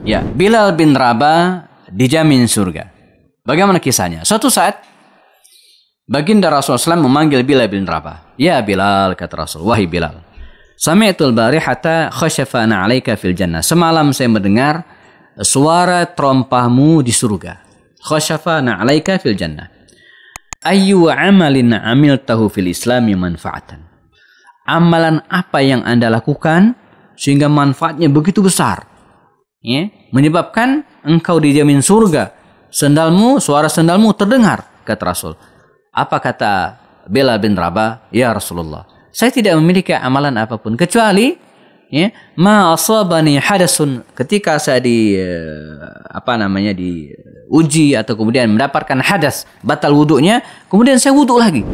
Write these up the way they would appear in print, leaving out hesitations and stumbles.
Ya, Bilal bin Rabah dijamin surga. Bagaimana kisahnya? Suatu saat baginda Rasulullah SAW memanggil Bilal bin Rabah. Ya Bilal, kata Rasul, wahai Bilal, sami'tul barihata khasyafana 'alaika fil jannah. Semalam saya mendengar suara terompahmu di surga. Khasyafana 'alaika fil jannah. Ayyu amalin amiltahu fil islami manfaatan. Amalan apa yang Anda lakukan sehingga manfaatnya begitu besar, ya, menyebabkan engkau dijamin surga. Suara sendalmu terdengar, kata Rasul. Apa kata Bilal bin Rabah? Ya Rasulullah, saya tidak memiliki amalan apapun kecuali, ya, ma asabani hadasun, ketika saya diuji atau kemudian mendapatkan hadas, batal wudunya, kemudian saya wudu lagi.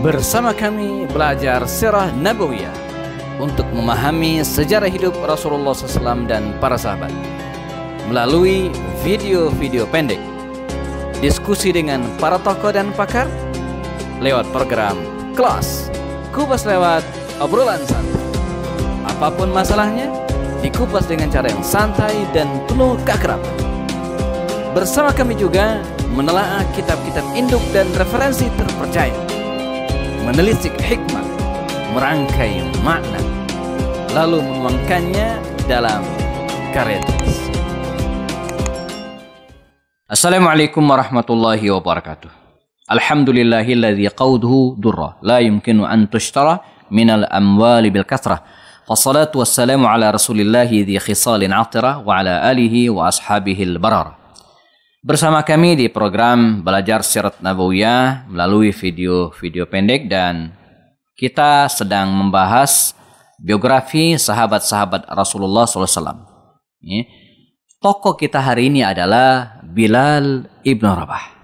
Bersama kami belajar sirah nabawiyah untuk memahami sejarah hidup Rasulullah SAW dan para sahabat melalui video-video pendek, diskusi dengan para tokoh dan pakar lewat program Kelas Kupas lewat obrolan santai. Apapun masalahnya, dikupas dengan cara yang santai dan penuh keakraban. Bersama kami juga menelaah kitab-kitab induk dan referensi terpercaya, menelisik hikmah, merangkai makna, lalu menuangkannya dalam karya tulis. Assalamualaikum warahmatullahi wabarakatuh. Alhamdulillahilladzi qawduhu durra la yumkinu an tushtara minal amwali bil kathrah. Wassalatu wassalamu ala rasulillahi dhi khisalin atira wa ala alihi wa ashabihil barara. Bersama kami di program Belajar Sirat Nabawiyah melalui video-video pendek, dan kita sedang membahas biografi sahabat-sahabat Rasulullah SAW. Tokoh kita hari ini adalah Bilal ibn Rabah,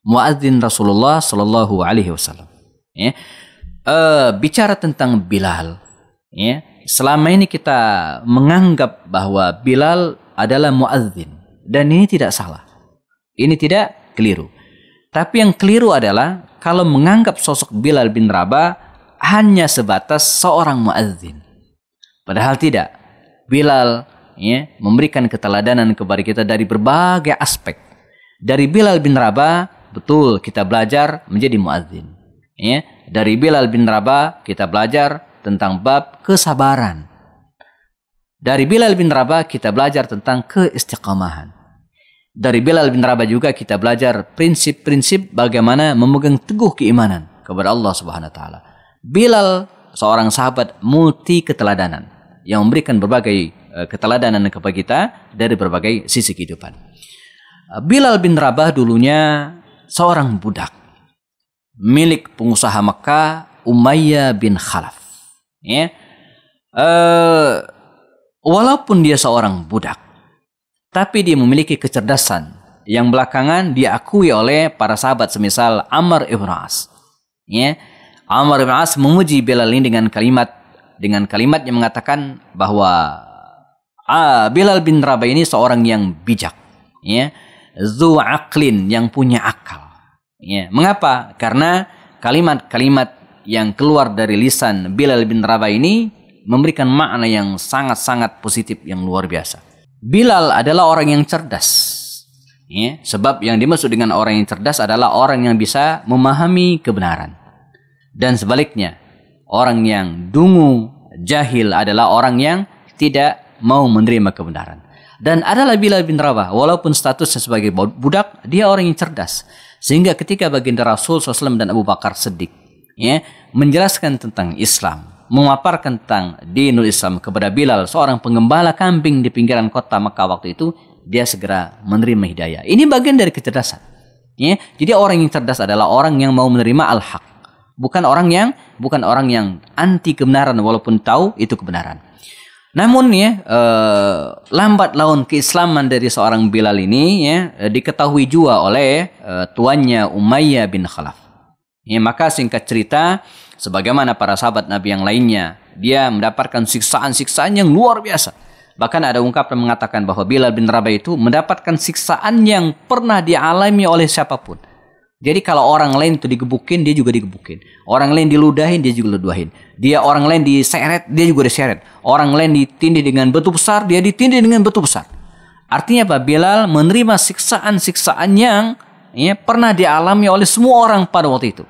muadzin Rasulullah Sallallahu Alaihi Wasallam. Bicara tentang Bilal, selama ini kita menganggap bahwa Bilal adalah muadzin, dan ini tidak salah. Ini tidak keliru. Tapi yang keliru adalah kalau menganggap sosok Bilal bin Rabah hanya sebatas seorang muadzin. Padahal tidak. Bilal, memberikan keteladanan kepada kita dari berbagai aspek. Dari Bilal bin Rabah, betul kita belajar menjadi muadzin. Dari Bilal bin Rabah kita belajar tentang bab kesabaran. Dari Bilal bin Rabah kita belajar tentang keistiqamahan. Dari Bilal bin Rabah juga kita belajar prinsip-prinsip bagaimana memegang teguh keimanan kepada Allah Subhanahu wa taala. Bilal seorang sahabat multi keteladanan yang memberikan berbagai keteladanan kepada kita dari berbagai sisi kehidupan. Bilal bin Rabah dulunya seorang budak milik pengusaha Mekah Umayyah bin Khalaf. Walaupun dia seorang budak, tapi dia memiliki kecerdasan yang belakangan diakui oleh para sahabat semisal Amr ibn As. Amr ibn As memuji Bilal ini dengan kalimat yang mengatakan bahwa Bilal bin Rabah ini seorang yang bijak, zu aqlin, yang punya akal. Mengapa? Karena kalimat-kalimat yang keluar dari lisan Bilal bin Rabah ini memberikan makna yang sangat-sangat positif, yang luar biasa. Bilal adalah orang yang cerdas. Sebab yang dimaksud dengan orang yang cerdas adalah orang yang bisa memahami kebenaran. Dan sebaliknya, orang yang dungu, jahil adalah orang yang tidak mau menerima kebenaran. Dan adalah Bilal bin Rabah, walaupun statusnya sebagai budak, dia orang yang cerdas. Sehingga ketika baginda Rasul SAW dan Abu Bakar Siddiq menjelaskan tentang Islam, memaparkan tentang dinul Islam kepada Bilal, seorang pengembala kambing di pinggiran kota Mekah waktu itu, dia segera menerima hidayah. Ini bagian dari kecerdasan. Jadi orang yang cerdas adalah orang yang mau menerima al-haq, bukan orang yang anti kebenaran walaupun tahu itu kebenaran. Namun lambat laun keislaman dari seorang Bilal ini diketahui juga oleh tuannya Umayyah bin Khalaf. Maka singkat cerita, sebagaimana para sahabat Nabi yang lainnya, dia mendapatkan siksaan-siksaan yang luar biasa. Bahkan ada ungkapan mengatakan bahwa Bilal bin Rabah itu mendapatkan siksaan yang pernah dialami oleh siapapun. Jadi kalau orang lain itu digebukin, dia juga digebukin. Orang lain diludahin, dia juga ludahin. Dia orang lain diseret, dia juga diseret. Orang lain ditindih dengan batu besar, dia ditindih dengan batu besar. Artinya apa? Bilal menerima siksaan-siksaan yang pernah dialami oleh semua orang pada waktu itu.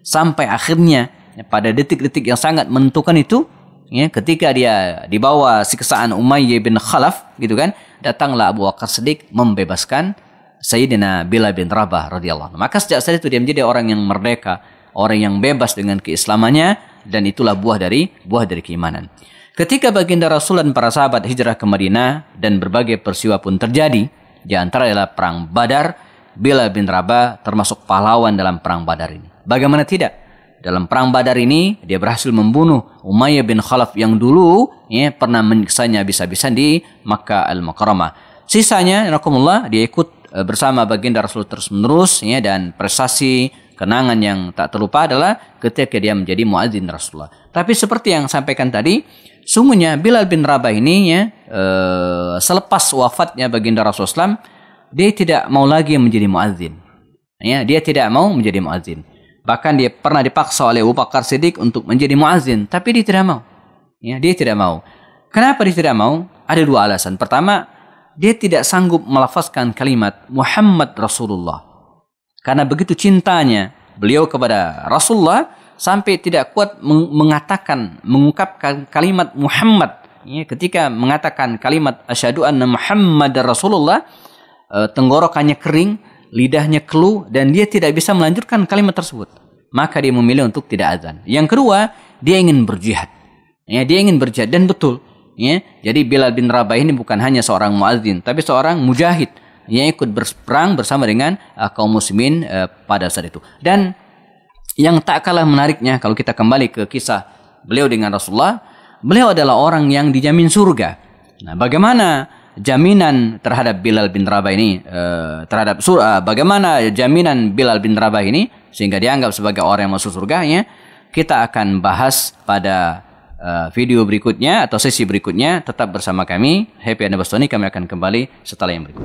Sampai akhirnya pada detik-detik yang sangat menentukan itu, ketika dia dibawa siksaan Umayyah bin Khalaf, gitu kan, datanglah Abu Bakar Siddiq membebaskan Sayyidina Bilal bin Rabah radhiyallahu anhu. Maka sejak saat itu dia menjadi orang yang merdeka, orang yang bebas dengan keislamannya, dan itulah buah dari keimanan. Ketika baginda Rasul dan para sahabat hijrah ke Madinah dan berbagai peristiwa pun terjadi, di antara adalah perang Badar. Bilal bin Rabah termasuk pahlawan dalam perang Badar ini. Bagaimana tidak? Dalam perang Badar ini dia berhasil membunuh Umayyah bin Khalaf yang dulu pernah menyiksanya habis-habisan di Makkah Al-Mukarramah. Sisanya, rahimakumullah, dia ikut bersama baginda Rasul terus-menerus, dan prestasi kenangan yang tak terlupa adalah ketika dia menjadi muadzin Rasulullah. Tapi seperti yang sampaikan tadi, sungguhnya Bilal bin Rabah ini selepas wafatnya baginda Rasulullah SAW, dia tidak mau lagi menjadi muadzin. Dia tidak mau menjadi muadzin. Bahkan dia pernah dipaksa oleh Abu Bakar Siddiq untuk menjadi muadzin, tapi dia tidak mau. Dia tidak mau. Kenapa dia tidak mau? Ada dua alasan. Pertama, dia tidak sanggup melafazkan kalimat Muhammad Rasulullah. Karena begitu cintanya beliau kepada Rasulullah sampai tidak kuat mengungkapkan kalimat Muhammad. Ketika mengatakan kalimat asyhadu anna Muhammadar Rasulullah, tenggorokannya kering, lidahnya keluh, dan dia tidak bisa melanjutkan kalimat tersebut. Maka dia memilih untuk tidak azan. Yang kedua, dia ingin berjihad. Dia ingin berjihad, dan betul. Jadi Bilal bin Rabah ini bukan hanya seorang muadzin, tapi seorang mujahid yang ikut berperang bersama dengan kaum muslimin pada saat itu. Dan yang tak kalah menariknya, kalau kita kembali ke kisah beliau dengan Rasulullah, beliau adalah orang yang dijamin surga. Nah, bagaimana jaminan terhadap Bilal bin Rabah ini, bagaimana jaminan Bilal bin Rabah ini sehingga dianggap sebagai orang yang masuk surga, kita akan bahas pada video berikutnya atau sesi berikutnya. Tetap bersama kami, Happy and Bastoni. Kami akan kembali setelah yang berikut.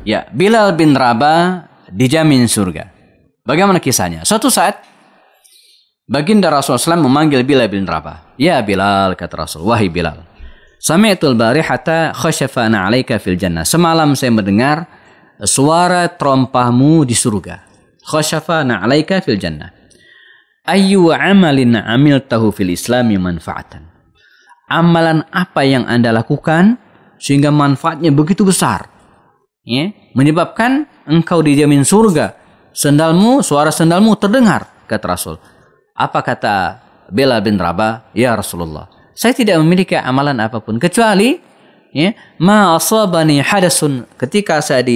Ya, Bilal bin Rabah dijamin surga. Bagaimana kisahnya? Suatu saat baginda Rasulullah SAW memanggil Bilal bin Rabah. Ya Bilal, kata Rasul, wahai Bilal, sami'tul barihata khashafana 'alaika fil jannah. Semalam saya mendengar suara terompahmu di surga. Khashafana 'alaika fil jannah. Ayyu 'amalin 'amiltahu fil islami manfaatan. Amalan apa yang Anda lakukan sehingga manfaatnya begitu besar? Menyebabkan engkau dijamin surga. Suara sendalmu terdengar, kata Rasul. Apa kata Bilal bin Rabah? Ya Rasulullah, saya tidak memiliki amalan apapun kecuali ma asabani hadasun, ketika saya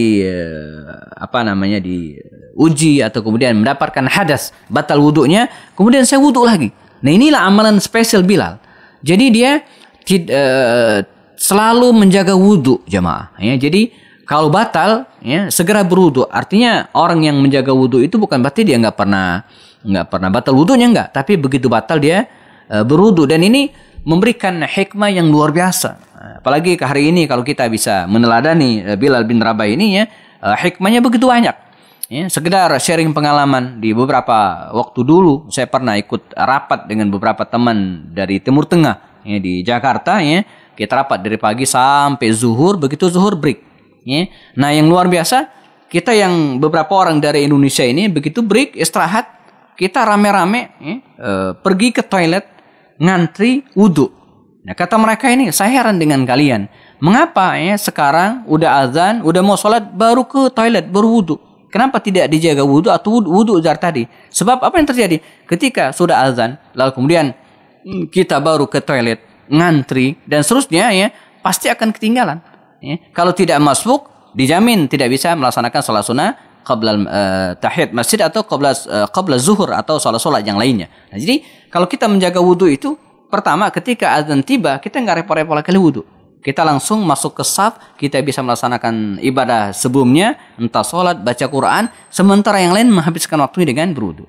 diuji atau kemudian mendapatkan hadas, batal wudunya, kemudian saya wudu lagi. Nah, inilah amalan spesial Bilal. Jadi dia selalu menjaga wudu, jamaah. Jadi kalau batal, segera berwudu. Artinya orang yang menjaga wudu itu bukan berarti dia nggak pernah batal wudunya, enggak. Tapi begitu batal dia berwudu. Dan ini memberikan hikmah yang luar biasa. Apalagi ke hari ini kalau kita bisa meneladani Bilal bin Rabah ini, hikmahnya begitu banyak. Sekedar sharing pengalaman, di beberapa waktu dulu saya pernah ikut rapat dengan beberapa teman dari Timur Tengah di Jakarta. Kita rapat dari pagi sampai zuhur, begitu zuhur break. Nah, yang luar biasa, kita yang beberapa orang dari Indonesia ini begitu break istirahat, kita rame-rame pergi ke toilet, ngantri wudu. Nah, kata mereka ini, saya heran dengan kalian, mengapa sekarang udah azan, udah mau sholat baru ke toilet, baru wudu? Kenapa tidak dijaga wudu atau wudu dari tadi? Sebab apa yang terjadi? Ketika sudah azan, lalu kemudian kita baru ke toilet, ngantri dan seterusnya, pasti akan ketinggalan. Kalau tidak masbuk, dijamin tidak bisa melaksanakan salat sunnah qabla tahiyat masjid atau qabla zuhur atau salat-salat yang lainnya. Nah, jadi kalau kita menjaga wudu itu, pertama ketika azan tiba, kita nggak repot-repot lagi wudu. Kita langsung masuk ke saf, kita bisa melaksanakan ibadah sebelumnya, entah salat, baca Quran, sementara yang lain menghabiskan waktunya dengan berwudu.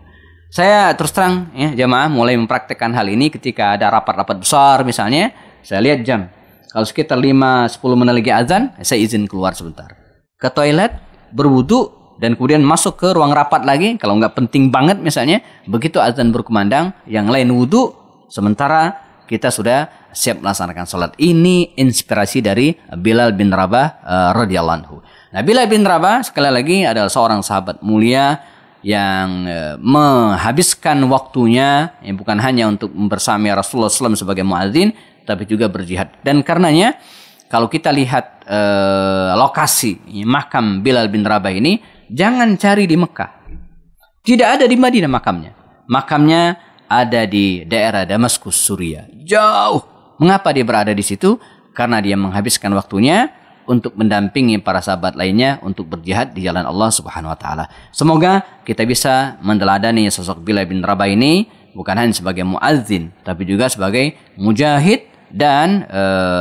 Saya terus terang ya jamaah mulai mempraktekkan hal ini ketika ada rapat-rapat besar misalnya, saya lihat jam. Kalau sekitar 5-10 menit lagi azan, saya izin keluar sebentar. Ke toilet, berwudu, dan kemudian masuk ke ruang rapat lagi. Kalau nggak penting banget misalnya, begitu azan berkumandang, yang lain wudu, sementara kita sudah siap melaksanakan sholat. Ini inspirasi dari Bilal bin Rabah radhiyallahu anhu. Nah, Bilal bin Rabah sekali lagi adalah seorang sahabat mulia yang menghabiskan waktunya bukan hanya untuk bersama Rasulullah SAW sebagai muadzin, tapi juga berjihad. Dan karenanya kalau kita lihat lokasi makam Bilal bin Rabah ini, jangan cari di Mekah. Tidak ada di Madinah makamnya. Makamnya ada di daerah Damaskus, Suriah. Jauh. Mengapa dia berada di situ? Karena dia menghabiskan waktunya untuk mendampingi para sahabat lainnya untuk berjihad di jalan Allah Subhanahu wa taala. Semoga kita bisa mendeladani sosok Bilal bin Rabah ini bukan hanya sebagai muadzin tapi juga sebagai mujahid dan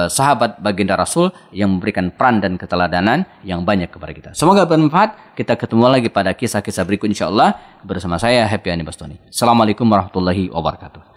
sahabat baginda Rasul yang memberikan peran dan keteladanan yang banyak kepada kita. Semoga bermanfaat. Kita ketemu lagi pada kisah-kisah berikut insyaallah bersama saya Happy Ani Bastoni. Assalamualaikum warahmatullahi wabarakatuh.